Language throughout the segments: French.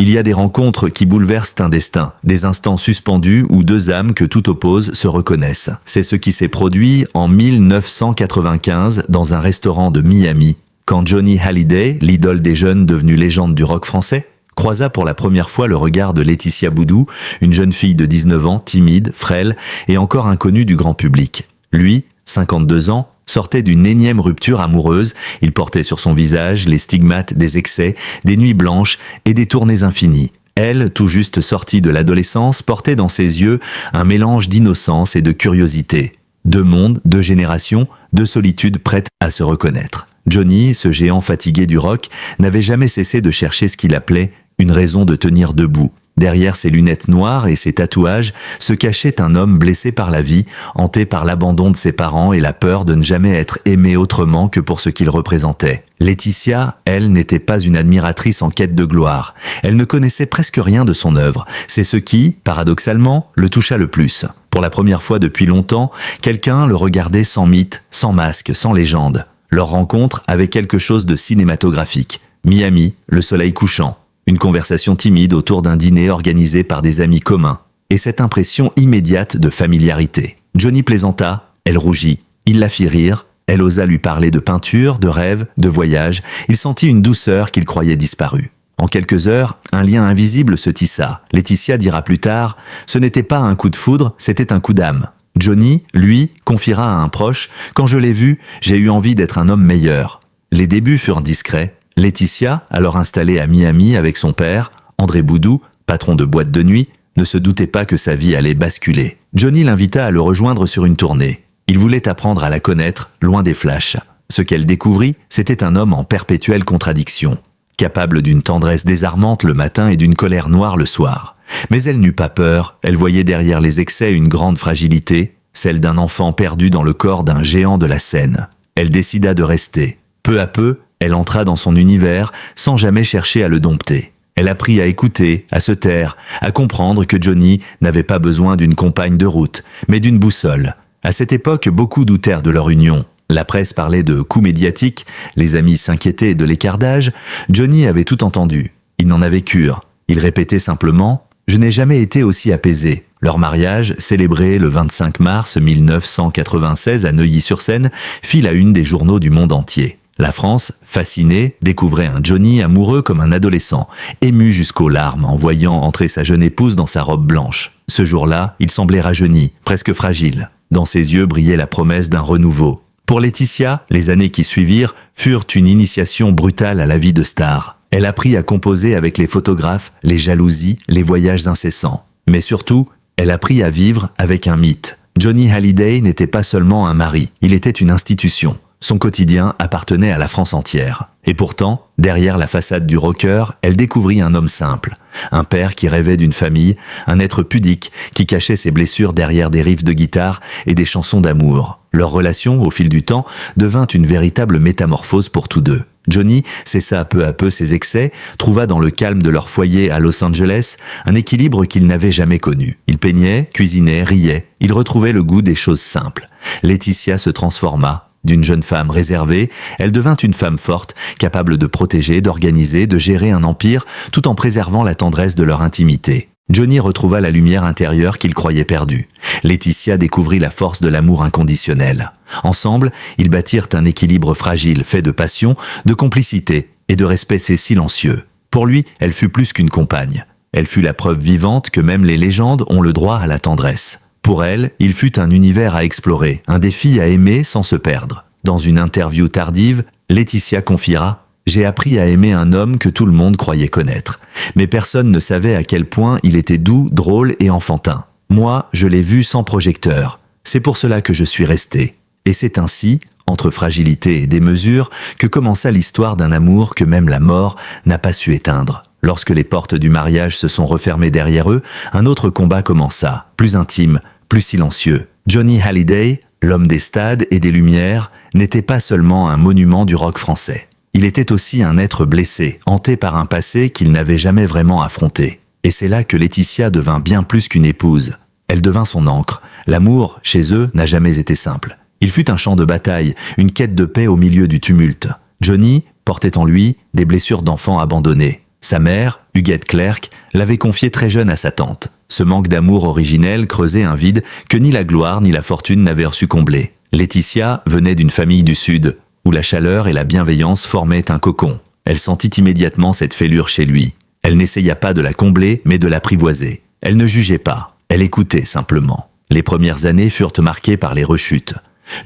Il y a des rencontres qui bouleversent un destin, des instants suspendus où deux âmes que tout oppose se reconnaissent. C'est ce qui s'est produit en 1995 dans un restaurant de Miami, quand Johnny Hallyday, l'idole des jeunes devenue légende du rock français, croisa pour la première fois le regard de Laetitia Boudou, une jeune fille de 19 ans, timide, frêle et encore inconnue du grand public. Lui, 52 ans, sortait d'une énième rupture amoureuse, il portait sur son visage les stigmates des excès, des nuits blanches et des tournées infinies. Elle, tout juste sortie de l'adolescence, portait dans ses yeux un mélange d'innocence et de curiosité. Deux mondes, deux générations, deux solitudes prêtes à se reconnaître. Johnny, ce géant fatigué du rock, n'avait jamais cessé de chercher ce qu'il appelait une raison de tenir debout. Derrière ses lunettes noires et ses tatouages se cachait un homme blessé par la vie, hanté par l'abandon de ses parents et la peur de ne jamais être aimé autrement que pour ce qu'il représentait. Laetitia, elle, n'était pas une admiratrice en quête de gloire. Elle ne connaissait presque rien de son œuvre. C'est ce qui, paradoxalement, le toucha le plus. Pour la première fois depuis longtemps, quelqu'un le regardait sans mythe, sans masque, sans légende. Leur rencontre avait quelque chose de cinématographique. Miami, le soleil couchant. Une conversation timide autour d'un dîner organisé par des amis communs, et cette impression immédiate de familiarité. Johnny plaisanta, elle rougit, il la fit rire, elle osa lui parler de peinture, de rêve, de voyage, il sentit une douceur qu'il croyait disparue. En quelques heures, un lien invisible se tissa. Laetitia dira plus tard, ce n'était pas un coup de foudre, c'était un coup d'âme. Johnny, lui, confiera à un proche, quand je l'ai vu, j'ai eu envie d'être un homme meilleur. Les débuts furent discrets. Laetitia, alors installée à Miami avec son père, André Boudou, patron de boîte de nuit, ne se doutait pas que sa vie allait basculer. Johnny l'invita à le rejoindre sur une tournée. Il voulait apprendre à la connaître, loin des flashs. Ce qu'elle découvrit, c'était un homme en perpétuelle contradiction, capable d'une tendresse désarmante le matin et d'une colère noire le soir. Mais elle n'eut pas peur, elle voyait derrière les excès une grande fragilité, celle d'un enfant perdu dans le corps d'un géant de la scène. Elle décida de rester. Peu à peu, elle entra dans son univers sans jamais chercher à le dompter. Elle apprit à écouter, à se taire, à comprendre que Johnny n'avait pas besoin d'une compagne de route, mais d'une boussole. À cette époque, beaucoup doutèrent de leur union. La presse parlait de coups médiatiques, les amis s'inquiétaient de l'écart d'âge. Johnny avait tout entendu. Il n'en avait cure. Il répétait simplement « Je n'ai jamais été aussi apaisé ». Leur mariage, célébré le 25 mars 1996 à Neuilly-sur-Seine, fit la une des journaux du monde entier. La France, fascinée, découvrait un Johnny amoureux comme un adolescent, ému jusqu'aux larmes en voyant entrer sa jeune épouse dans sa robe blanche. Ce jour-là, il semblait rajeuni, presque fragile. Dans ses yeux brillait la promesse d'un renouveau. Pour Laetitia, les années qui suivirent furent une initiation brutale à la vie de star. Elle apprit à composer avec les photographes, les jalousies, les voyages incessants. Mais surtout, elle apprit à vivre avec un mythe. Johnny Hallyday n'était pas seulement un mari, il était une institution. Son quotidien appartenait à la France entière. Et pourtant, derrière la façade du rocker, elle découvrit un homme simple. Un père qui rêvait d'une famille, un être pudique qui cachait ses blessures derrière des riffs de guitare et des chansons d'amour. Leur relation, au fil du temps, devint une véritable métamorphose pour tous deux. Johnny cessa peu à peu ses excès, trouva dans le calme de leur foyer à Los Angeles un équilibre qu'il n'avait jamais connu. Il peignait, cuisinait, riait. Il retrouvait le goût des choses simples. Laetitia se transforma. D'une jeune femme réservée, elle devint une femme forte, capable de protéger, d'organiser, de gérer un empire, tout en préservant la tendresse de leur intimité. Johnny retrouva la lumière intérieure qu'il croyait perdue. Laetitia découvrit la force de l'amour inconditionnel. Ensemble, ils bâtirent un équilibre fragile, fait de passion, de complicité et de respect silencieux. Pour lui, elle fut plus qu'une compagne. Elle fut la preuve vivante que même les légendes ont le droit à la tendresse. Pour elle, il fut un univers à explorer, un défi à aimer sans se perdre. Dans une interview tardive, Laetitia confiera « J'ai appris à aimer un homme que tout le monde croyait connaître. Mais personne ne savait à quel point il était doux, drôle et enfantin. Moi, je l'ai vu sans projecteur. C'est pour cela que je suis resté. » Et c'est ainsi, entre fragilité et démesure, que commença l'histoire d'un amour que même la mort n'a pas su éteindre. Lorsque les portes du mariage se sont refermées derrière eux, un autre combat commença, plus intime, plus silencieux. Johnny Hallyday, l'homme des stades et des lumières, n'était pas seulement un monument du rock français. Il était aussi un être blessé, hanté par un passé qu'il n'avait jamais vraiment affronté. Et c'est là que Laetitia devint bien plus qu'une épouse. Elle devint son ancre. L'amour, chez eux, n'a jamais été simple. Il fut un champ de bataille, une quête de paix au milieu du tumulte. Johnny portait en lui des blessures d'enfant abandonné. Sa mère, Huguette Clerc, l'avait confié très jeune à sa tante. Ce manque d'amour originel creusait un vide que ni la gloire ni la fortune n'avaient su combler. Laetitia venait d'une famille du Sud, où la chaleur et la bienveillance formaient un cocon. Elle sentit immédiatement cette fêlure chez lui. Elle n'essaya pas de la combler, mais de l'apprivoiser. Elle ne jugeait pas, elle écoutait simplement. Les premières années furent marquées par les rechutes.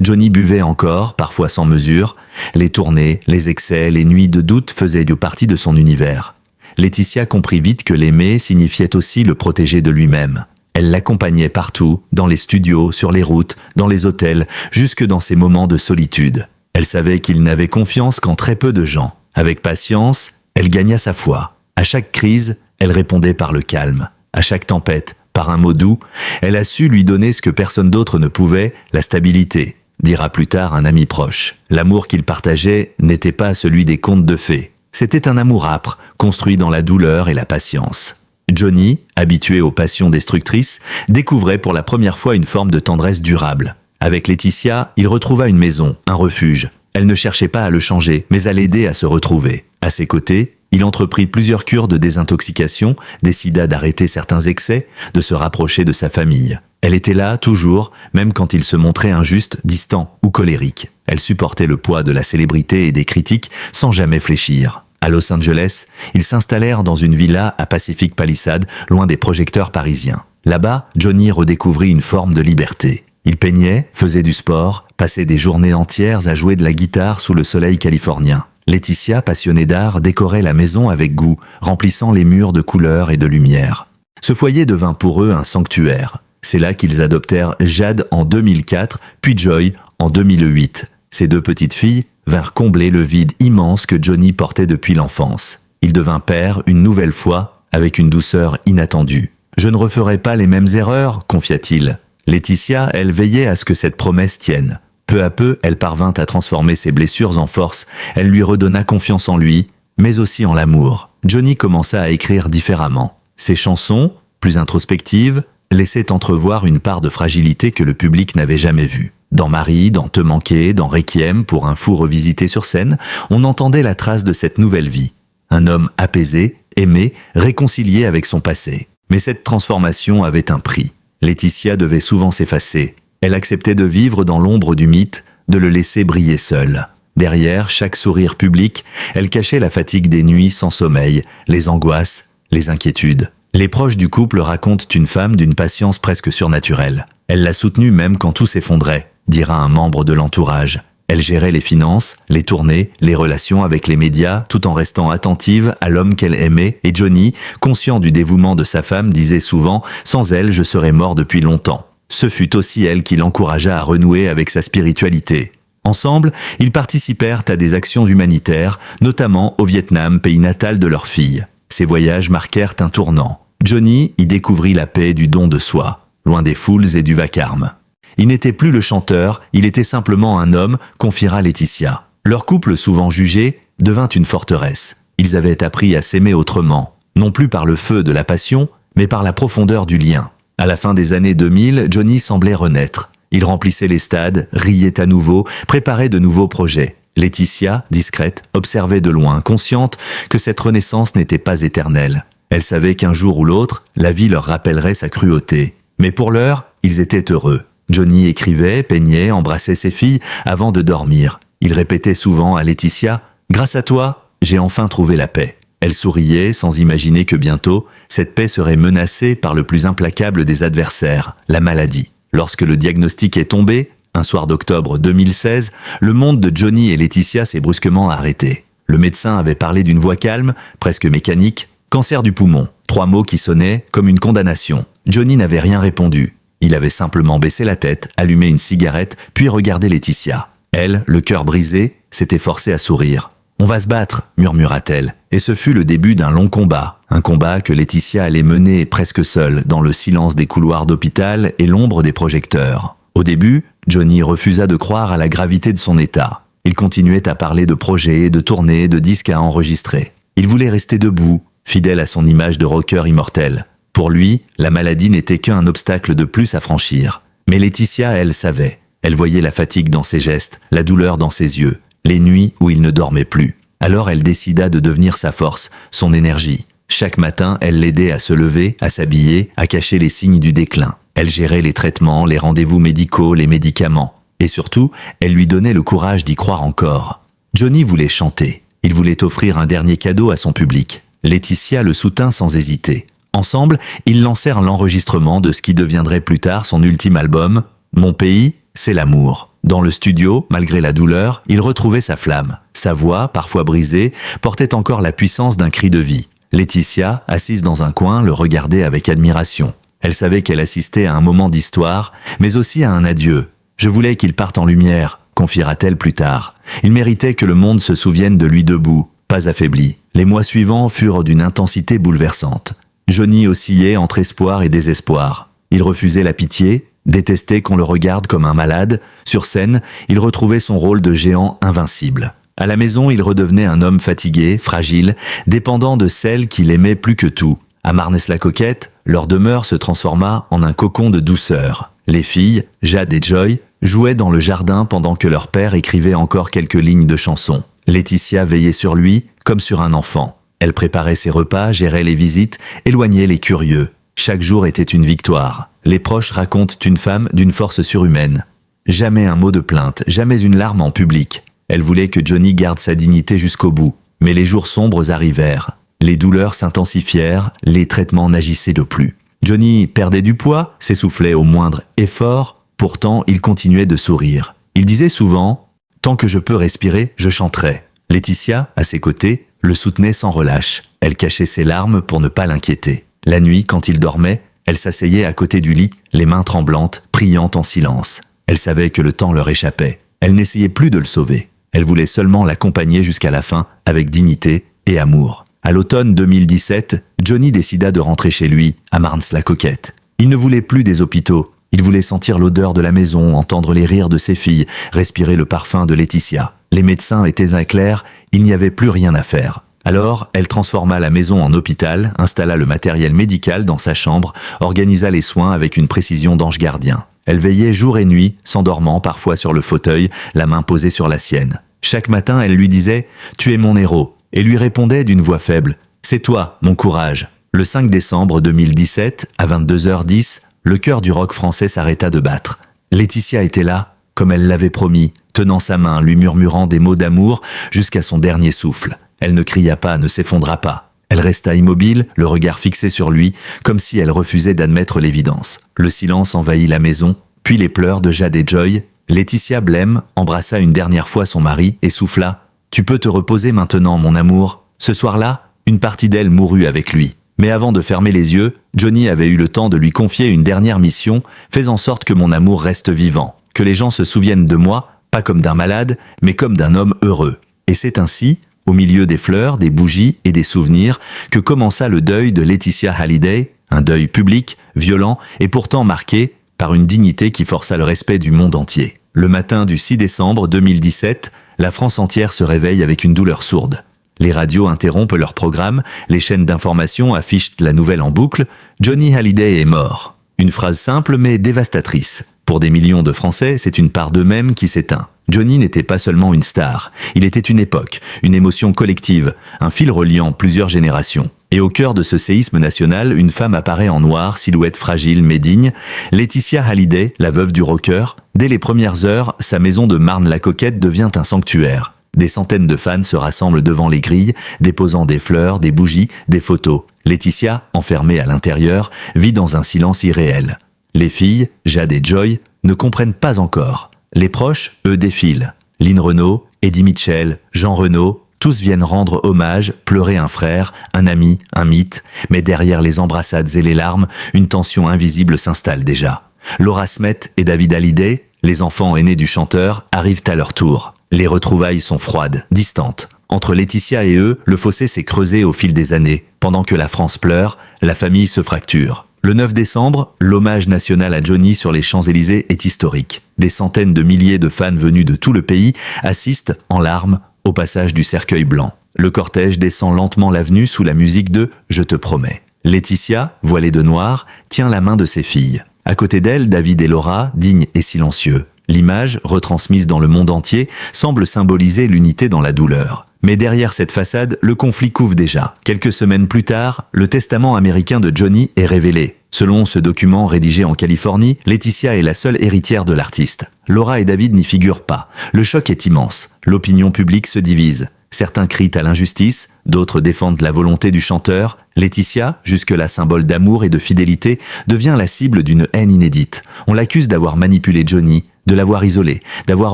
Johnny buvait encore, parfois sans mesure. Les tournées, les excès, les nuits de doute faisaient partie de son univers. Laetitia comprit vite que l'aimer signifiait aussi le protéger de lui-même. Elle l'accompagnait partout, dans les studios, sur les routes, dans les hôtels, jusque dans ses moments de solitude. Elle savait qu'il n'avait confiance qu'en très peu de gens. Avec patience, elle gagna sa foi. À chaque crise, elle répondait par le calme. À chaque tempête, par un mot doux, elle a su lui donner ce que personne d'autre ne pouvait, la stabilité, dira plus tard un ami proche. L'amour qu'il partageait n'était pas celui des contes de fées. C'était un amour âpre, construit dans la douleur et la patience. Johnny, habitué aux passions destructrices, découvrait pour la première fois une forme de tendresse durable. Avec Laetitia, il retrouva une maison, un refuge. Elle ne cherchait pas à le changer, mais à l'aider à se retrouver. À ses côtés, il entreprit plusieurs cures de désintoxication, décida d'arrêter certains excès, de se rapprocher de sa famille. Elle était là, toujours, même quand il se montrait injuste, distant ou colérique. Elle supportait le poids de la célébrité et des critiques sans jamais fléchir. À Los Angeles, ils s'installèrent dans une villa à Pacific Palisades, loin des projecteurs parisiens. Là-bas, Johnny redécouvrit une forme de liberté. Il peignait, faisait du sport, passait des journées entières à jouer de la guitare sous le soleil californien. Laetitia, passionnée d'art, décorait la maison avec goût, remplissant les murs de couleurs et de lumière. Ce foyer devint pour eux un sanctuaire. C'est là qu'ils adoptèrent Jade en 2004, puis Joy en 2008. Ces deux petites filles vinrent combler le vide immense que Johnny portait depuis l'enfance. Il devint père une nouvelle fois, avec une douceur inattendue. « Je ne referai pas les mêmes erreurs », confia-t-il. Laetitia, elle, veillait à ce que cette promesse tienne. Peu à peu, elle parvint à transformer ses blessures en force. Elle lui redonna confiance en lui, mais aussi en l'amour. Johnny commença à écrire différemment. Ses chansons, plus introspectives, laissaient entrevoir une part de fragilité que le public n'avait jamais vue. Dans Marie, dans Te manquer, dans Requiem, pour un fou revisité sur scène, on entendait la trace de cette nouvelle vie. Un homme apaisé, aimé, réconcilié avec son passé. Mais cette transformation avait un prix. Laetitia devait souvent s'effacer. Elle acceptait de vivre dans l'ombre du mythe, de le laisser briller seule. Derrière chaque sourire public, elle cachait la fatigue des nuits sans sommeil, les angoisses, les inquiétudes. Les proches du couple racontent une femme d'une patience presque surnaturelle. Elle l'a soutenue même quand tout s'effondrait, dira un membre de l'entourage. Elle gérait les finances, les tournées, les relations avec les médias, tout en restant attentive à l'homme qu'elle aimait, et Johnny, conscient du dévouement de sa femme, disait souvent « Sans elle, je serais mort depuis longtemps ». Ce fut aussi elle qui l'encouragea à renouer avec sa spiritualité. Ensemble, ils participèrent à des actions humanitaires, notamment au Vietnam, pays natal de leur fille. Ces voyages marquèrent un tournant. Johnny y découvrit la paix du don de soi, loin des foules et du vacarme. Il n'était plus le chanteur, il était simplement un homme, confiera Laetitia. Leur couple, souvent jugé, devint une forteresse. Ils avaient appris à s'aimer autrement, non plus par le feu de la passion, mais par la profondeur du lien. À la fin des années 2000, Johnny semblait renaître. Il remplissait les stades, riait à nouveau, préparait de nouveaux projets. Laetitia, discrète, observait de loin, consciente que cette renaissance n'était pas éternelle. Elle savait qu'un jour ou l'autre, la vie leur rappellerait sa cruauté. Mais pour l'heure, ils étaient heureux. Johnny écrivait, peignait, embrassait ses filles avant de dormir. Il répétait souvent à Laetitia « Grâce à toi, j'ai enfin trouvé la paix ». Elle souriait sans imaginer que bientôt, cette paix serait menacée par le plus implacable des adversaires, la maladie. Lorsque le diagnostic est tombé, un soir d'octobre 2016, le monde de Johnny et Laetitia s'est brusquement arrêté. Le médecin avait parlé d'une voix calme, presque mécanique, « cancer du poumon », 3 mots qui sonnaient comme une condamnation. Johnny n'avait rien répondu. Il avait simplement baissé la tête, allumé une cigarette, puis regardé Laetitia. Elle, le cœur brisé, s'était forcée à sourire. « On va se battre », murmura-t-elle. Et ce fut le début d'un long combat. Un combat que Laetitia allait mener presque seule, dans le silence des couloirs d'hôpital et l'ombre des projecteurs. Au début, Johnny refusa de croire à la gravité de son état. Il continuait à parler de projets, de tournées, de disques à enregistrer. Il voulait rester debout, fidèle à son image de rocker immortel. Pour lui, la maladie n'était qu'un obstacle de plus à franchir. Mais Laetitia, elle, savait. Elle voyait la fatigue dans ses gestes, la douleur dans ses yeux, les nuits où il ne dormait plus. Alors elle décida de devenir sa force, son énergie. Chaque matin, elle l'aidait à se lever, à s'habiller, à cacher les signes du déclin. Elle gérait les traitements, les rendez-vous médicaux, les médicaments. Et surtout, elle lui donnait le courage d'y croire encore. Johnny voulait chanter. Il voulait offrir un dernier cadeau à son public. Laetitia le soutint sans hésiter. Ensemble, ils lancèrent l'enregistrement de ce qui deviendrait plus tard son ultime album, Mon pays, c'est l'amour. Dans le studio, malgré la douleur, il retrouvait sa flamme. Sa voix, parfois brisée, portait encore la puissance d'un cri de vie. Laetitia, assise dans un coin, le regardait avec admiration. Elle savait qu'elle assistait à un moment d'histoire, mais aussi à un adieu. « Je voulais qu'il parte en lumière », confiera-t-elle plus tard. Il méritait que le monde se souvienne de lui debout, pas affaibli. Les mois suivants furent d'une intensité bouleversante. Johnny oscillait entre espoir et désespoir. Il refusait la pitié, détestait qu'on le regarde comme un malade. Sur scène, il retrouvait son rôle de géant invincible. À la maison, il redevenait un homme fatigué, fragile, dépendant de celle qu'il aimait plus que tout. À Marnès-la-Coquette, leur demeure se transforma en un cocon de douceur. Les filles, Jade et Joy, jouaient dans le jardin pendant que leur père écrivait encore quelques lignes de chansons. Laetitia veillait sur lui comme sur un enfant. Elle préparait ses repas, gérait les visites, éloignait les curieux. Chaque jour était une victoire. Les proches racontent une femme d'une force surhumaine. Jamais un mot de plainte, jamais une larme en public. Elle voulait que Johnny garde sa dignité jusqu'au bout. Mais les jours sombres arrivèrent. Les douleurs s'intensifièrent, les traitements n'agissaient de plus. Johnny perdait du poids, s'essoufflait au moindre effort, pourtant il continuait de sourire. Il disait souvent « Tant que je peux respirer, je chanterai ». Laetitia, à ses côtés, le soutenait sans relâche. Elle cachait ses larmes pour ne pas l'inquiéter. La nuit, quand il dormait, elle s'asseyait à côté du lit, les mains tremblantes, priant en silence. Elle savait que le temps leur échappait. Elle n'essayait plus de le sauver. Elle voulait seulement l'accompagner jusqu'à la fin, avec dignité et amour. À l'automne 2017, Johnny décida de rentrer chez lui, à Marnes-la-Coquette. Il ne voulait plus des hôpitaux. Il voulait sentir l'odeur de la maison, entendre les rires de ses filles, respirer le parfum de Laetitia. Les médecins étaient un clair, il n'y avait plus rien à faire. Alors, elle transforma la maison en hôpital, installa le matériel médical dans sa chambre, organisa les soins avec une précision d'ange gardien. Elle veillait jour et nuit, s'endormant parfois sur le fauteuil, la main posée sur la sienne. Chaque matin, elle lui disait « Tu es mon héros » et lui répondait d'une voix faible « C'est toi, mon courage ». Le 5 décembre 2017, à 22h10, le cœur du rock français s'arrêta de battre. Laetitia était là, comme elle l'avait promis, tenant sa main, lui murmurant des mots d'amour jusqu'à son dernier souffle. Elle ne cria pas, ne s'effondra pas. Elle resta immobile, le regard fixé sur lui, comme si elle refusait d'admettre l'évidence. Le silence envahit la maison, puis les pleurs de Jade et Joy. Laetitia blême embrassa une dernière fois son mari et souffla « Tu peux te reposer maintenant, mon amour ». Ce soir-là, une partie d'elle mourut avec lui. Mais avant de fermer les yeux, Johnny avait eu le temps de lui confier une dernière mission, fais en sorte que mon amour reste vivant, que les gens se souviennent de moi, pas comme d'un malade, mais comme d'un homme heureux. Et c'est ainsi, au milieu des fleurs, des bougies et des souvenirs, que commença le deuil de Laetitia Hallyday, un deuil public, violent et pourtant marqué par une dignité qui força le respect du monde entier. Le matin du 6 décembre 2017, la France entière se réveille avec une douleur sourde. Les radios interrompent leur programme, les chaînes d'information affichent la nouvelle en boucle, Johnny Hallyday est mort. Une phrase simple mais dévastatrice. Pour des millions de Français, c'est une part d'eux-mêmes qui s'éteint. Johnny n'était pas seulement une star, il était une époque, une émotion collective, un fil reliant plusieurs générations. Et au cœur de ce séisme national, une femme apparaît en noir, silhouette fragile mais digne, Laetitia Hallyday, la veuve du rocker. Dès les premières heures, sa maison de Marne-la-Coquette devient un sanctuaire. Des centaines de fans se rassemblent devant les grilles, déposant des fleurs, des bougies, des photos. Laetitia, enfermée à l'intérieur, vit dans un silence irréel. Les filles, Jade et Joy, ne comprennent pas encore. Les proches, eux, défilent. Lynn Renaud, Eddie Mitchell, Jean Renaud, tous viennent rendre hommage, pleurer un frère, un ami, un mythe. Mais derrière les embrassades et les larmes, une tension invisible s'installe déjà. Laura Smet et David Hallyday, les enfants aînés du chanteur, arrivent à leur tour. Les retrouvailles sont froides, distantes. Entre Laetitia et eux, le fossé s'est creusé au fil des années. Pendant que la France pleure, la famille se fracture. Le 9 décembre, l'hommage national à Johnny sur les Champs-Élysées est historique. Des centaines de milliers de fans venus de tout le pays assistent, en larmes, au passage du cercueil blanc. Le cortège descend lentement l'avenue sous la musique de « Je te promets ». Laetitia, voilée de noir, tient la main de ses filles. À côté d'elle, David et Laura, dignes et silencieux. L'image, retransmise dans le monde entier, semble symboliser l'unité dans la douleur. Mais derrière cette façade, le conflit couve déjà. Quelques semaines plus tard, le testament américain de Johnny est révélé. Selon ce document rédigé en Californie, Laetitia est la seule héritière de l'artiste. Laura et David n'y figurent pas. Le choc est immense. L'opinion publique se divise. Certains crient à l'injustice, d'autres défendent la volonté du chanteur. Laetitia, jusque-là symbole d'amour et de fidélité, devient la cible d'une haine inédite. On l'accuse d'avoir manipulé Johnny, de l'avoir isolé, d'avoir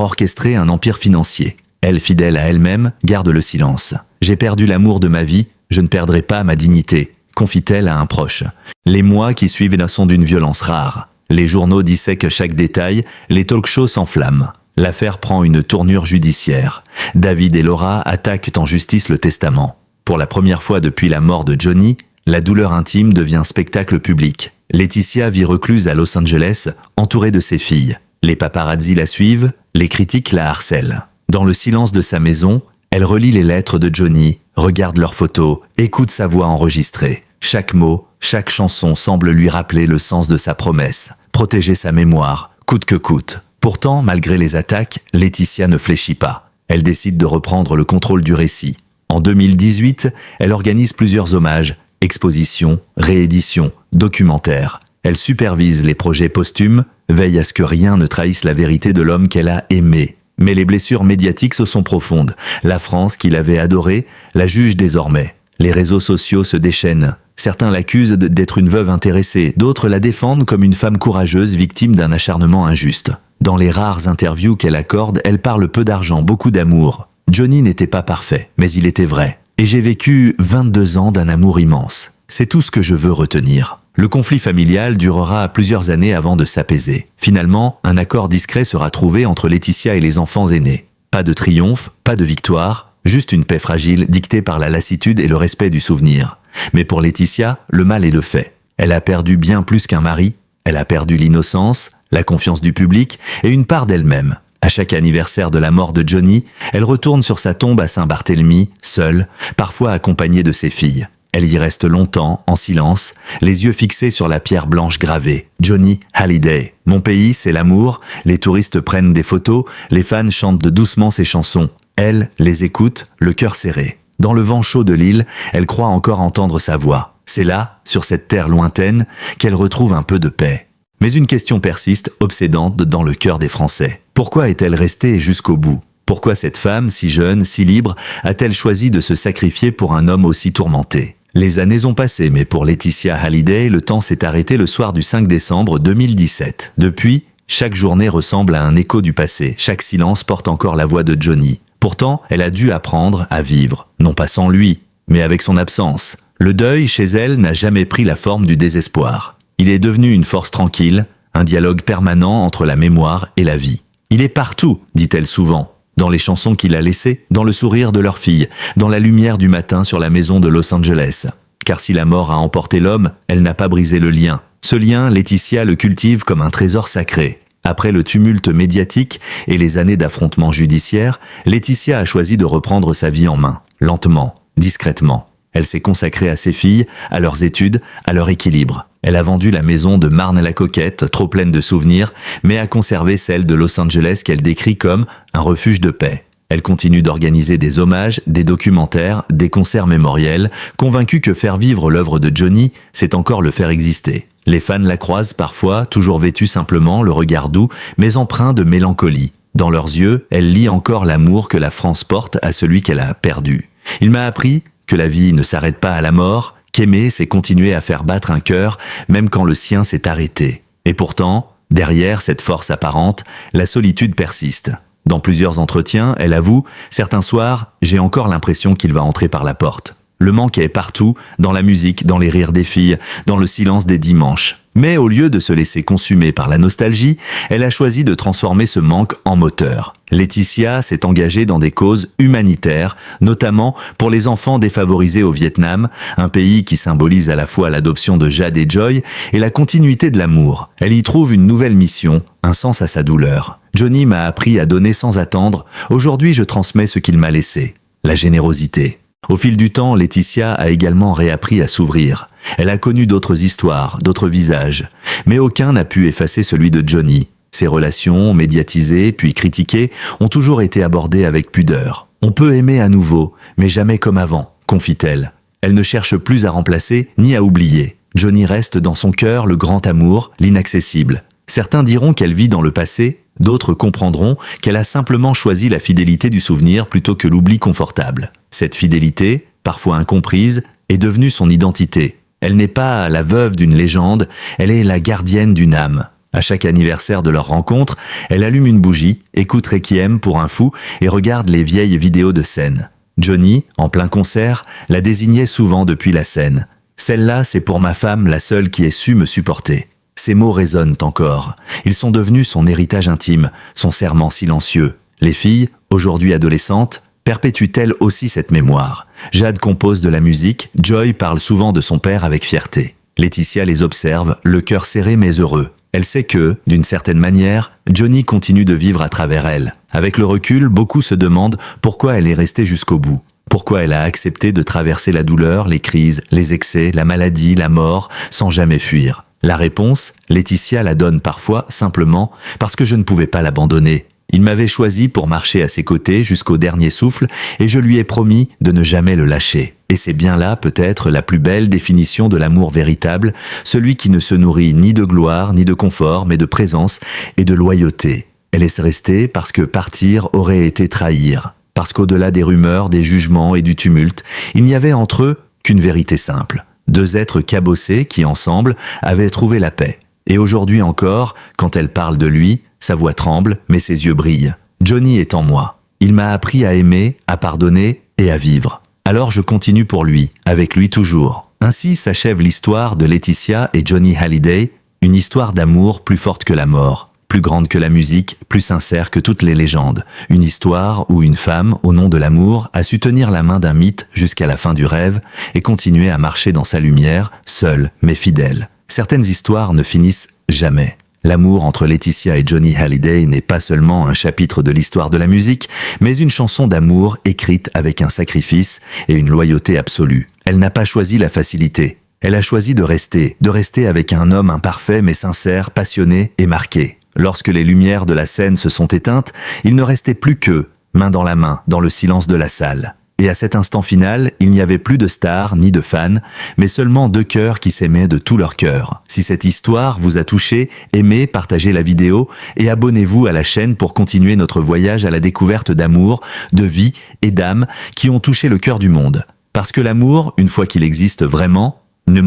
orchestré un empire financier. Elle, fidèle à elle-même, garde le silence. « J'ai perdu l'amour de ma vie, je ne perdrai pas ma dignité », confie-t-elle à un proche. Les mois qui suivent sont d'une violence rare. Les journaux dissèquent chaque détail, les talk-shows s'enflamment. L'affaire prend une tournure judiciaire. David et Laura attaquent en justice le testament. Pour la première fois depuis la mort de Johnny, la douleur intime devient spectacle public. Laetitia vit recluse à Los Angeles, entourée de ses filles. Les paparazzi la suivent, les critiques la harcèlent. Dans le silence de sa maison, elle relit les lettres de Johnny, regarde leurs photos, écoute sa voix enregistrée. Chaque mot, chaque chanson semble lui rappeler le sens de sa promesse. Protéger sa mémoire, coûte que coûte. Pourtant, malgré les attaques, Laetitia ne fléchit pas. Elle décide de reprendre le contrôle du récit. En 2018, elle organise plusieurs hommages, expositions, rééditions, documentaires. Elle supervise les projets posthumes, veille à ce que rien ne trahisse la vérité de l'homme qu'elle a aimé. Mais les blessures médiatiques se sont profondes. La France, qui l'avait adorée, la juge désormais. Les réseaux sociaux se déchaînent. Certains l'accusent d'être une veuve intéressée, d'autres la défendent comme une femme courageuse victime d'un acharnement injuste. Dans les rares interviews qu'elle accorde, elle parle peu d'argent, beaucoup d'amour. Johnny n'était pas parfait, mais il était vrai. Et j'ai vécu 22 ans d'un amour immense. C'est tout ce que je veux retenir. Le conflit familial durera plusieurs années avant de s'apaiser. Finalement, un accord discret sera trouvé entre Laetitia et les enfants aînés. Pas de triomphe, pas de victoire, juste une paix fragile dictée par la lassitude et le respect du souvenir. Mais pour Laetitia, le mal est de fait. Elle a perdu bien plus qu'un mari, elle a perdu l'innocence, la confiance du public et une part d'elle-même. À chaque anniversaire de la mort de Johnny, elle retourne sur sa tombe à Saint-Barthélemy, seule, parfois accompagnée de ses filles. Elle y reste longtemps, en silence, les yeux fixés sur la pierre blanche gravée. Johnny Hallyday. Mon pays, c'est l'amour. Les touristes prennent des photos, les fans chantent doucement ses chansons. Elle les écoute, le cœur serré. Dans le vent chaud de l'île, elle croit encore entendre sa voix. C'est là, sur cette terre lointaine, qu'elle retrouve un peu de paix. Mais une question persiste, obsédante dans le cœur des Français. Pourquoi est-elle restée jusqu'au bout ? Pourquoi cette femme, si jeune, si libre, a-t-elle choisi de se sacrifier pour un homme aussi tourmenté ? Les années ont passé, mais pour Laetitia Hallyday, le temps s'est arrêté le soir du 5 décembre 2017. Depuis, chaque journée ressemble à un écho du passé. Chaque silence porte encore la voix de Johnny. Pourtant, elle a dû apprendre à vivre, non pas sans lui, mais avec son absence. Le deuil, chez elle, n'a jamais pris la forme du désespoir. Il est devenu une force tranquille, un dialogue permanent entre la mémoire et la vie. Il est partout, dit-elle souvent. Dans les chansons qu'il a laissées, dans le sourire de leur fille, dans la lumière du matin sur la maison de Los Angeles. Car si la mort a emporté l'homme, elle n'a pas brisé le lien. Ce lien, Laetitia le cultive comme un trésor sacré. Après le tumulte médiatique et les années d'affrontements judiciaires, Laetitia a choisi de reprendre sa vie en main, lentement, discrètement. Elle s'est consacrée à ses filles, à leurs études, à leur équilibre. Elle a vendu la maison de Marne-la-Coquette, trop pleine de souvenirs, mais a conservé celle de Los Angeles qu'elle décrit comme un refuge de paix. Elle continue d'organiser des hommages, des documentaires, des concerts mémoriels, convaincue que faire vivre l'œuvre de Johnny, c'est encore le faire exister. Les fans la croisent parfois, toujours vêtue simplement, le regard doux, mais empreint de mélancolie. Dans leurs yeux, elle lit encore l'amour que la France porte à celui qu'elle a perdu. Il m'a appris que la vie ne s'arrête pas à la mort, qu'aimer, c'est continuer à faire battre un cœur, même quand le sien s'est arrêté. Et pourtant, derrière cette force apparente, la solitude persiste. Dans plusieurs entretiens, elle avoue, certains soirs, j'ai encore l'impression qu'il va entrer par la porte. Le manque est partout, dans la musique, dans les rires des filles, dans le silence des dimanches. Mais au lieu de se laisser consumer par la nostalgie, elle a choisi de transformer ce manque en moteur. Laetitia s'est engagée dans des causes humanitaires, notamment pour les enfants défavorisés au Vietnam, un pays qui symbolise à la fois l'adoption de Jade et Joy et la continuité de l'amour. Elle y trouve une nouvelle mission, un sens à sa douleur. Johnny m'a appris à donner sans attendre. Aujourd'hui, je transmets ce qu'il m'a laissé, la générosité. Au fil du temps, Laetitia a également réappris à s'ouvrir. Elle a connu d'autres histoires, d'autres visages, mais aucun n'a pu effacer celui de Johnny. Ses relations, médiatisées puis critiquées, ont toujours été abordées avec pudeur. On peut aimer à nouveau, mais jamais comme avant, confie-t-elle. Elle ne cherche plus à remplacer ni à oublier. Johnny reste dans son cœur le grand amour, l'inaccessible. Certains diront qu'elle vit dans le passé, d'autres comprendront qu'elle a simplement choisi la fidélité du souvenir plutôt que l'oubli confortable. Cette fidélité, parfois incomprise, est devenue son identité. Elle n'est pas la veuve d'une légende, elle est la gardienne d'une âme. À chaque anniversaire de leur rencontre, elle allume une bougie, écoute Requiem pour un fou et regarde les vieilles vidéos de scène. Johnny, en plein concert, la désignait souvent depuis la scène. Celle-là, c'est pour ma femme la seule qui ait su me supporter. Ces mots résonnent encore. Ils sont devenus son héritage intime, son serment silencieux. Les filles, aujourd'hui adolescentes, perpétuent-elles aussi cette mémoire. Jade compose de la musique, Joy parle souvent de son père avec fierté. Laetitia les observe, le cœur serré mais heureux. Elle sait que, d'une certaine manière, Johnny continue de vivre à travers elle. Avec le recul, beaucoup se demandent pourquoi elle est restée jusqu'au bout. Pourquoi elle a accepté de traverser la douleur, les crises, les excès, la maladie, la mort, sans jamais fuir. La réponse, Laetitia la donne parfois simplement parce que je ne pouvais pas l'abandonner. Il m'avait choisi pour marcher à ses côtés jusqu'au dernier souffle et je lui ai promis de ne jamais le lâcher. Et c'est bien là peut-être la plus belle définition de l'amour véritable, celui qui ne se nourrit ni de gloire ni de confort mais de présence et de loyauté. Elle est restée parce que partir aurait été trahir. Parce qu'au-delà des rumeurs, des jugements et du tumulte, il n'y avait entre eux qu'une vérité simple. Deux êtres cabossés qui, ensemble, avaient trouvé la paix. Et aujourd'hui encore, quand elle parle de lui, sa voix tremble, mais ses yeux brillent. Johnny est en moi. Il m'a appris à aimer, à pardonner et à vivre. Alors je continue pour lui, avec lui toujours. Ainsi s'achève l'histoire de Laetitia et Johnny Hallyday, une histoire d'amour plus forte que la mort, plus grande que la musique, plus sincère que toutes les légendes. Une histoire où une femme, au nom de l'amour, a su tenir la main d'un mythe jusqu'à la fin du rêve et continuer à marcher dans sa lumière, seule mais fidèle. Certaines histoires ne finissent jamais. L'amour entre Laetitia et Johnny Hallyday n'est pas seulement un chapitre de l'histoire de la musique, mais une chanson d'amour écrite avec un sacrifice et une loyauté absolue. Elle n'a pas choisi la facilité. Elle a choisi de rester avec un homme imparfait mais sincère, passionné et marqué. Lorsque les lumières de la scène se sont éteintes, il ne restait plus qu'eux, main dans la main, dans le silence de la salle. Et à cet instant final, il n'y avait plus de stars ni de fans, mais seulement deux cœurs qui s'aimaient de tout leur cœur. Si cette histoire vous a touché, aimez, partagez la vidéo et abonnez-vous à la chaîne pour continuer notre voyage à la découverte d'amour, de vie et d'âme qui ont touché le cœur du monde. Parce que l'amour, une fois qu'il existe vraiment, ne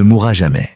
mourra jamais.